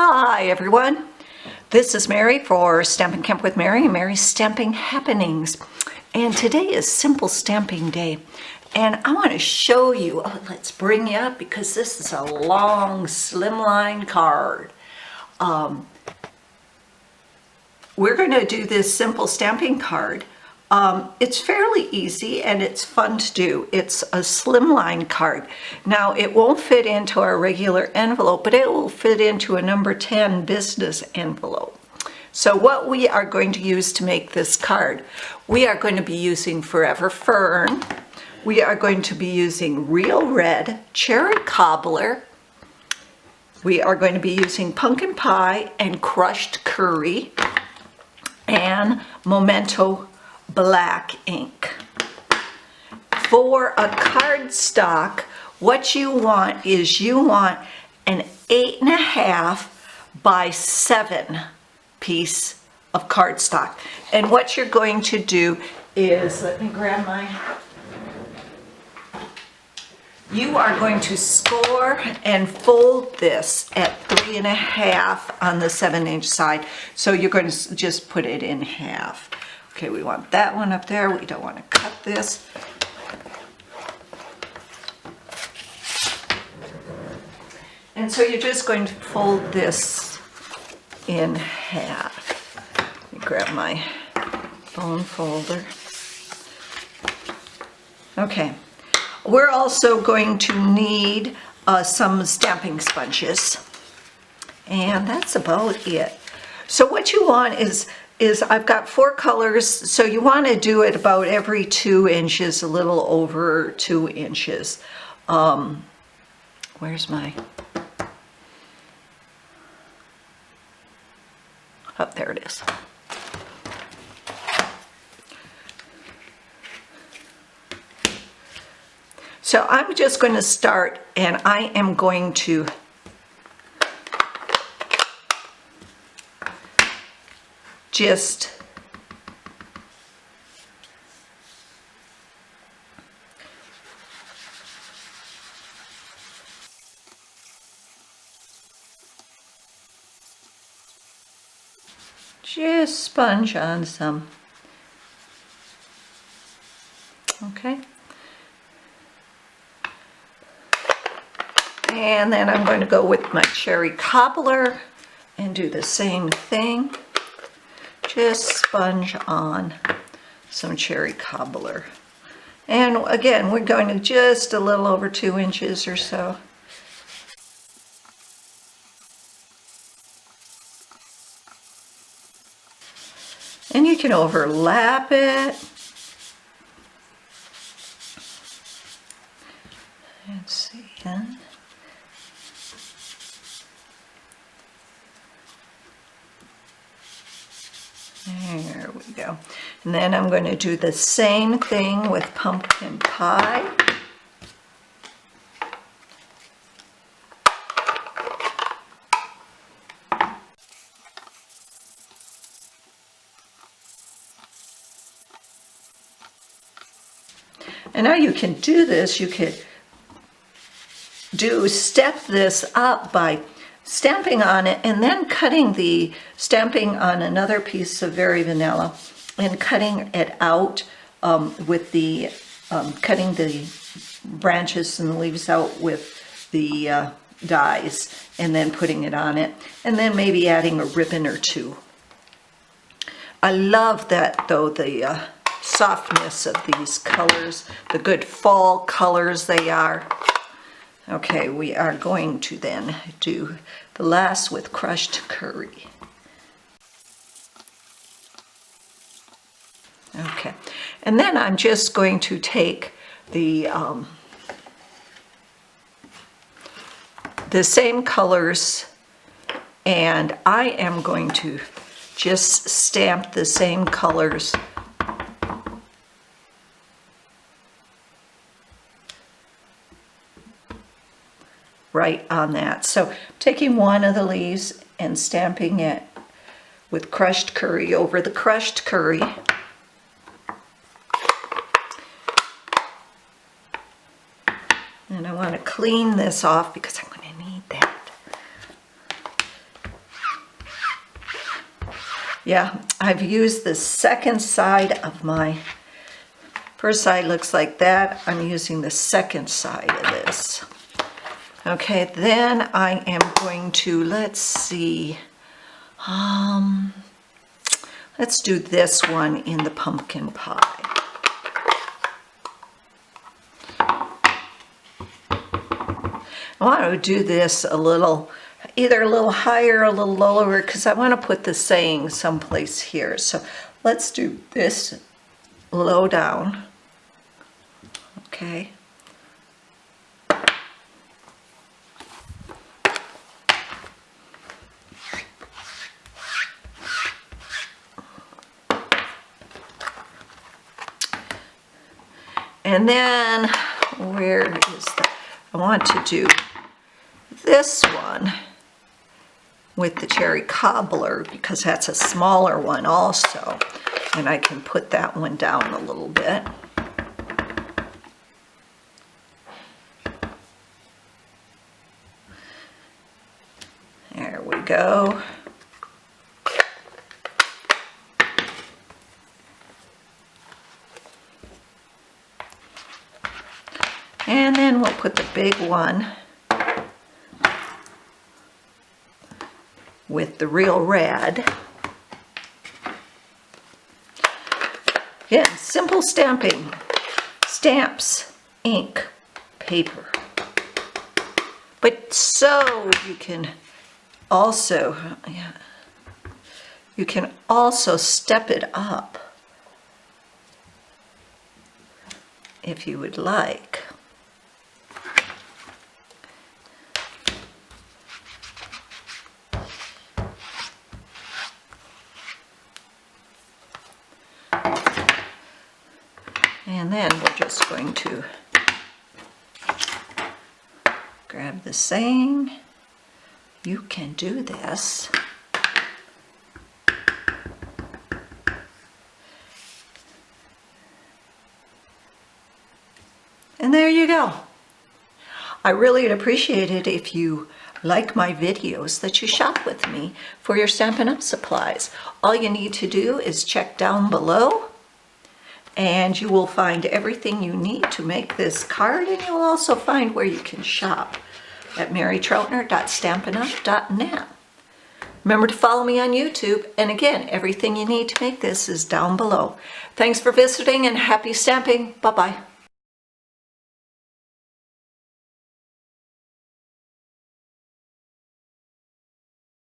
Hi everyone, this is Mary for Stampin' Camp with Mary and Mary's Stamping Happenings. And today is Simple Stamping Day. And I want to show you, let's bring you up because this is a long slimline card. We're going to do this simple stamping card. It's fairly easy and it's fun to do. It's a slimline card. Now it won't fit into our regular envelope, but it will fit into a number 10 business envelope. So what we are going to use to make this card, we are going to be using Forever Fern. We are going to be using Real Red Cherry Cobbler. We are going to be using Pumpkin Pie and Crushed Curry and Memento black ink. For a cardstock, what you want is an 8.5 by 7 piece of cardstock. And what you're going to do is, let me grab my, you are going to score and fold this at 3.5 on the 7-inch side. So you're going to just put it in half. Okay, we want that one up there. We don't want to cut this. And so you're just going to fold this in half. Let me grab my bone folder. Okay, we're also going to need some stamping sponges. And that's about it. So what you want is I've got 4 colors, so you want to do it about every 2 inches, a little over 2 inches. Where's my, oh, there it is. So I'm just going to start, and I am going to just sponge on some. Okay. And then I'm going to go with my cherry cobbler and do the same thing. Just sponge on some cherry cobbler. And again, we're going to just a little over 2 inches or so. And you can overlap it. Let's see. There we go. And then I'm going to do the same thing with pumpkin pie. And now you can do this, you could step this up by stamping on it and then stamping on another piece of Very Vanilla and cutting it out with the, cutting the branches and the leaves out with the dies and then putting it on it and then maybe adding a ribbon or 2. I love that though, the softness of these colors, the good fall colors they are. Okay, we are going to then do the last with crushed curry. Okay, and then I'm just going to take the same colors and I am going to just stamp the same colors right on that. So taking one of the leaves and stamping it with crushed curry over the crushed curry. And I want to clean this off because I'm going to need that. Yeah, I've used the second side of my first side looks like that. I'm using the second side of this. Okay, then I am going to, let's see, let's do this one in the pumpkin pie. I want to do this a little, either a little higher or a little lower, because I want to put the saying someplace here. So let's do this low down. Okay. And then, where is that? I want to do this one with the cherry cobbler because that's a smaller one also. And I can put that one down a little bit. There we go. And then we'll put the big one with the real red. Again, simple stamping. Stamps, ink, paper. But so you can also, you can also step it up if you would like. And then we're just going to grab the saying. You can do this. And there you go. I really would appreciate it if you like my videos that you shop with me for your Stampin' Up! Supplies. All you need to do is check down below and you will find everything you need to make this card, and you'll also find where you can shop at marytroutner.stampinup.net. Remember to follow me on YouTube, and again, everything you need to make this is down below. Thanks for visiting and happy stamping. Bye-bye.